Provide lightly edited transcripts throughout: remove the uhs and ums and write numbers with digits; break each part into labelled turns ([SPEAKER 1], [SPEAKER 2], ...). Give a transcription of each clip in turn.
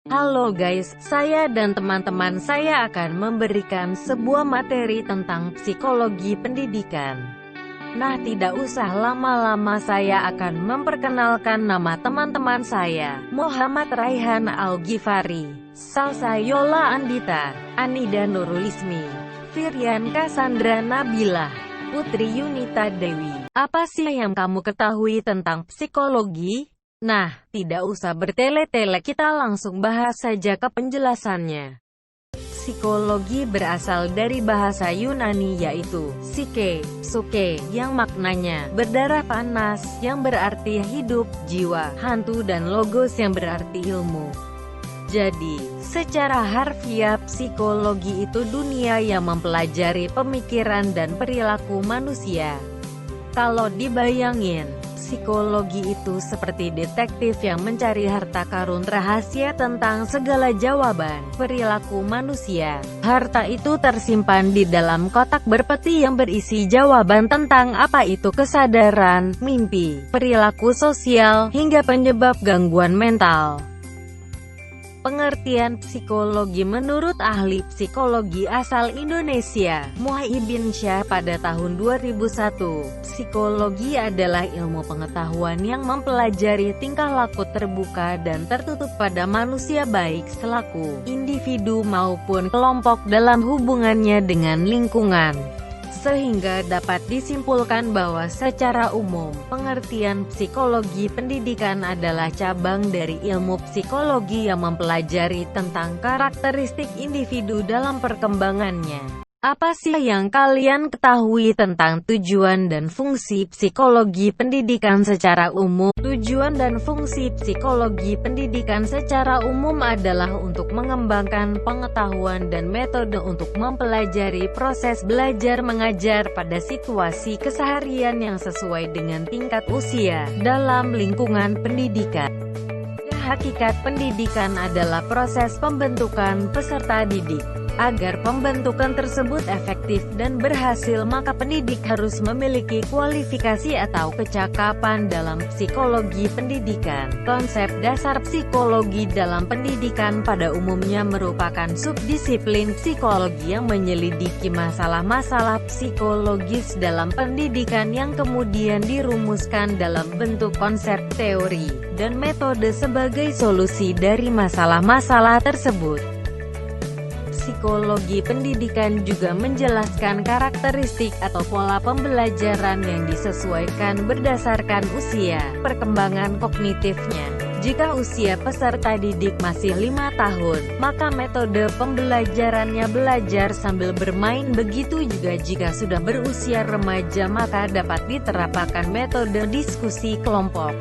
[SPEAKER 1] Halo guys, saya dan teman-teman saya akan memberikan sebuah materi tentang psikologi pendidikan. Nah, tidak usah lama-lama, saya akan memperkenalkan nama teman-teman saya. Muhammad Raihan Al-Ghifari, Salsa Yola Andita, Anida Nurulismi, Firian Cassandra Nabilah, Putri Yunita Dewi. Apa sih yang kamu ketahui tentang psikologi? Nah, tidak usah bertele-tele, kita langsung bahas saja ke penjelasannya. Psikologi berasal dari bahasa Yunani yaitu psyche, yang maknanya berdarah panas, yang berarti hidup, jiwa, hantu, dan logos yang berarti ilmu. Jadi, secara harfiah psikologi itu dunia yang mempelajari pemikiran dan perilaku manusia. Kalau dibayangin, psikologi itu seperti detektif yang mencari harta karun rahasia tentang segala jawaban perilaku manusia. Harta itu tersimpan di dalam kotak berpeti yang berisi jawaban tentang apa itu kesadaran, mimpi, perilaku sosial, hingga penyebab gangguan mental. Pengertian psikologi menurut ahli psikologi asal Indonesia, Muhyiddin Syah pada tahun 2001, psikologi adalah ilmu pengetahuan yang mempelajari tingkah laku terbuka dan tertutup pada manusia baik selaku individu maupun kelompok dalam hubungannya dengan lingkungan. Sehingga dapat disimpulkan bahwa secara umum, pengertian psikologi pendidikan adalah cabang dari ilmu psikologi yang mempelajari tentang karakteristik individu dalam perkembangannya. Apa sih yang kalian ketahui tentang tujuan dan fungsi psikologi pendidikan secara umum? Tujuan dan fungsi psikologi pendidikan secara umum adalah untuk mengembangkan pengetahuan dan metode untuk mempelajari proses belajar mengajar pada situasi keseharian yang sesuai dengan tingkat usia dalam lingkungan pendidikan. Hakikat pendidikan adalah proses pembentukan peserta didik. Agar pembentukan tersebut efektif dan berhasil, maka pendidik harus memiliki kualifikasi atau kecakapan dalam psikologi pendidikan. Konsep dasar psikologi dalam pendidikan pada umumnya merupakan subdisiplin psikologi yang menyelidiki masalah-masalah psikologis dalam pendidikan yang kemudian dirumuskan dalam bentuk konsep, teori, dan metode sebagai solusi dari masalah-masalah tersebut. Psikologi pendidikan juga menjelaskan karakteristik atau pola pembelajaran yang disesuaikan berdasarkan usia, perkembangan kognitifnya. Jika usia peserta didik masih 5 tahun, maka metode pembelajarannya belajar sambil bermain. Begitu juga jika sudah berusia remaja, maka dapat diterapkan metode diskusi kelompok.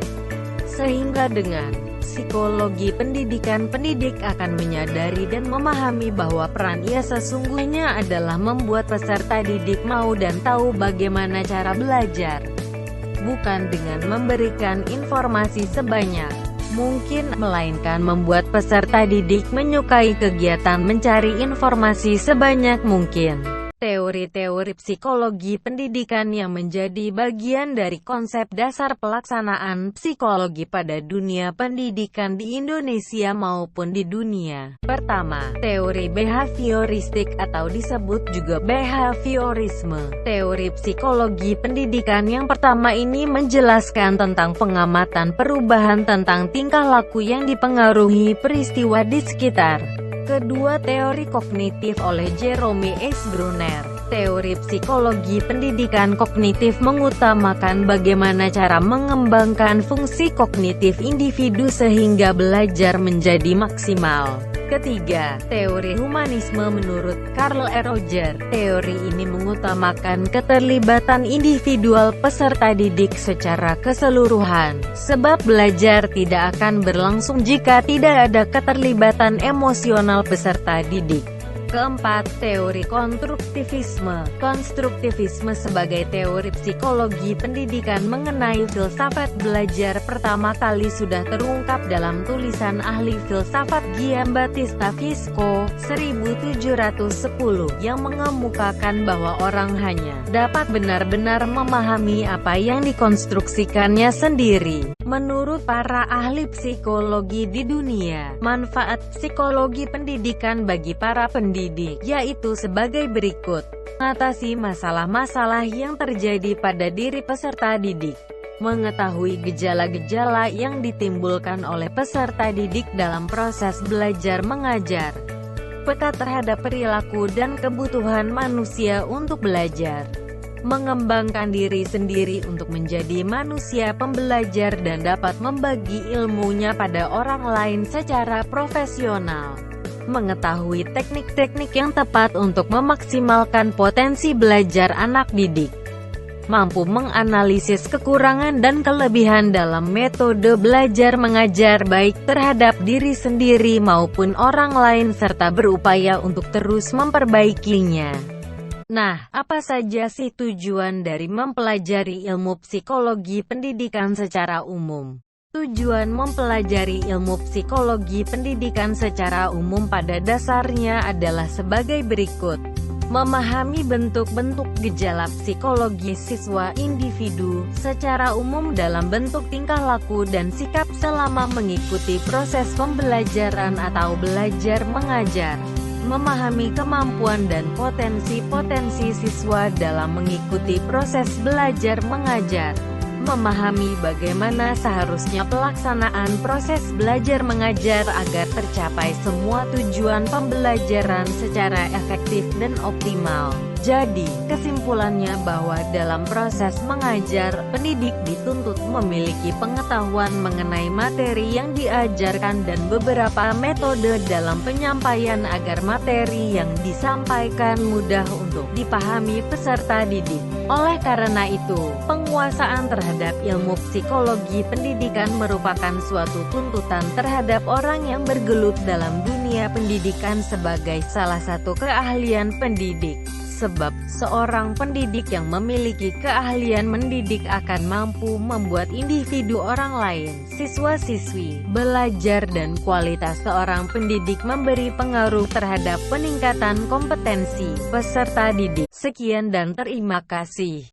[SPEAKER 1] Sehingga dengan psikologi pendidikan, pendidik akan menyadari dan memahami bahwa peran ia sesungguhnya adalah membuat peserta didik mau dan tahu bagaimana cara belajar, bukan dengan memberikan informasi sebanyak mungkin, melainkan membuat peserta didik menyukai kegiatan mencari informasi sebanyak mungkin. Teori-teori psikologi pendidikan yang menjadi bagian dari konsep dasar pelaksanaan psikologi pada dunia pendidikan di Indonesia maupun di dunia. Pertama, teori behavioristik atau disebut juga behaviorisme. Teori psikologi pendidikan yang pertama ini menjelaskan tentang pengamatan perubahan tentang tingkah laku yang dipengaruhi peristiwa di sekitar. Kedua, teori kognitif oleh Jerome S. Bruner. Teori psikologi pendidikan kognitif mengutamakan bagaimana cara mengembangkan fungsi kognitif individu sehingga belajar menjadi maksimal. Ketiga, teori humanisme menurut Carl R. Roger. Teori ini mengutamakan keterlibatan individual peserta didik secara keseluruhan, sebab belajar tidak akan berlangsung jika tidak ada keterlibatan emosional peserta didik. Keempat, teori konstruktivisme. Konstruktivisme sebagai teori psikologi pendidikan mengenai filsafat belajar pertama kali sudah terungkap dalam tulisan ahli filsafat Giambattista Visco, 1710, yang mengemukakan bahwa orang hanya dapat benar-benar memahami apa yang dikonstruksikannya sendiri. Menurut para ahli psikologi di dunia, manfaat psikologi pendidikan bagi para pendidik, yaitu sebagai berikut. Mengatasi masalah-masalah yang terjadi pada diri peserta didik. Mengetahui gejala-gejala yang ditimbulkan oleh peserta didik dalam proses belajar mengajar. Peka terhadap perilaku dan kebutuhan manusia untuk belajar. Mengembangkan diri sendiri untuk menjadi manusia pembelajar dan dapat membagi ilmunya pada orang lain secara profesional. Mengetahui teknik-teknik yang tepat untuk memaksimalkan potensi belajar anak didik. Mampu menganalisis kekurangan dan kelebihan dalam metode belajar mengajar baik terhadap diri sendiri maupun orang lain serta berupaya untuk terus memperbaikinya. Nah, apa saja sih tujuan dari mempelajari ilmu psikologi pendidikan secara umum? Tujuan mempelajari ilmu psikologi pendidikan secara umum pada dasarnya adalah sebagai berikut. Memahami bentuk-bentuk gejala psikologi siswa individu secara umum dalam bentuk tingkah laku dan sikap selama mengikuti proses pembelajaran atau belajar mengajar. Memahami kemampuan dan potensi-potensi siswa dalam mengikuti proses belajar mengajar. Memahami bagaimana seharusnya pelaksanaan proses belajar mengajar agar tercapai semua tujuan pembelajaran secara efektif dan optimal. Jadi, kesimpulannya bahwa dalam proses mengajar, pendidik dituntut memiliki pengetahuan mengenai materi yang diajarkan dan beberapa metode dalam penyampaian agar materi yang disampaikan mudah untuk dipahami peserta didik. Oleh karena itu, penguasaan terhadap ilmu psikologi pendidikan merupakan suatu tuntutan terhadap orang yang bergelut dalam dunia pendidikan sebagai salah satu keahlian pendidik. Sebab, seorang pendidik yang memiliki keahlian mendidik akan mampu membuat individu orang lain, siswa-siswi, belajar dan kualitas seorang pendidik memberi pengaruh terhadap peningkatan kompetensi peserta didik. Sekian dan terima kasih.